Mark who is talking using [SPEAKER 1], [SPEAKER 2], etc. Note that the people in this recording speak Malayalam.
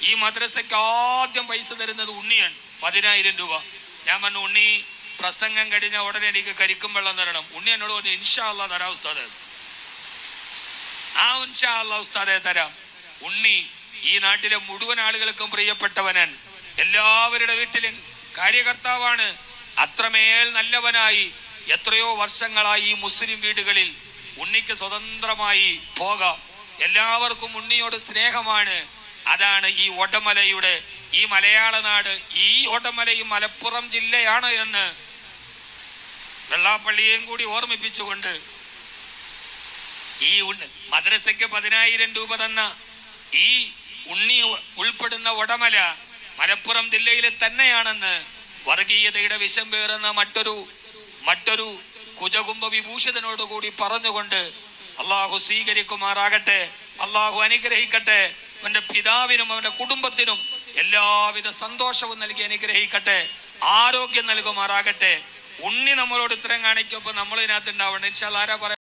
[SPEAKER 1] ഈ മദ്രസയ്ക്ക് ആദ്യം പൈസ തരുന്നത് ഉണ്ണിയാണ്, 10,000 രൂപ. ഞാൻ പറഞ്ഞു, ഉണ്ണി പ്രസംഗം കഴിഞ്ഞ ഉടനെ എനിക്ക് കരിക്കും വെള്ളം തരണം. ഉണ്ണി എന്നോട് പറഞ്ഞു, ഇൻഷാ അല്ലാഹ് തരാം ഉസ്താദേ. ഇൻഷാ അല്ലാഹ് ഉസ്താദേ തരാം. ഉണ്ണി ഈ നാട്ടിലെ മുഴുവൻ ആളുകൾക്കും പ്രിയപ്പെട്ടവനൻ, എല്ലാവരുടെ വീട്ടിലും കാര്യകർത്താവാണ്. അത്രമേൽ നല്ലവനായി എത്രയോ വർഷങ്ങളായി ഈ മുസ്ലിം വീടുകളിൽ ഉണ്ണിക്ക് സ്വതന്ത്രമായി പോകാം. എല്ലാവർക്കും ഉണ്ണിയോട് സ്നേഹമാണ്. അതാണ് ഈ ഒടമലയുടെ, ഈ മലയാള നാട്, ഈ ഒടമലയും മലപ്പുറം ജില്ലയാണ് എന്ന് വെള്ളാപ്പള്ളിയെയും കൂടി ഓർമ്മിപ്പിച്ചുകൊണ്ട് ഈ മദ്രസയ്ക്ക് 10,000 രൂപ തന്ന ഈ ഉണ്ണി ഉൾപ്പെടുന്ന ഒടമല മലപ്പുറം ജില്ലയിൽ തന്നെയാണെന്ന് വർഗീയതയുടെ വിഷം പേറുന്ന മറ്റൊരു കുജകുംഭ വിഭൂഷിതനോടുകൂടി പറഞ്ഞുകൊണ്ട് അള്ളാഹു സ്വീകരിക്കുമാറാകട്ടെ, അള്ളാഹു അനുഗ്രഹിക്കട്ടെ, അവന്റെ പിതാവിനും അവന്റെ കുടുംബത്തിനും എല്ലാവിധ സന്തോഷവും നൽകി അനുഗ്രഹിക്കട്ടെ, ആരോഗ്യം നൽകുമാറാകട്ടെ. ഉണ്ണി നമ്മളോട് ഇത്രയും കാണിക്കുമ്പോ നമ്മൾ ഇതിനകത്ത് ഉണ്ടാവണം. ഇൻഷാ അല്ലാഹ് ആരാ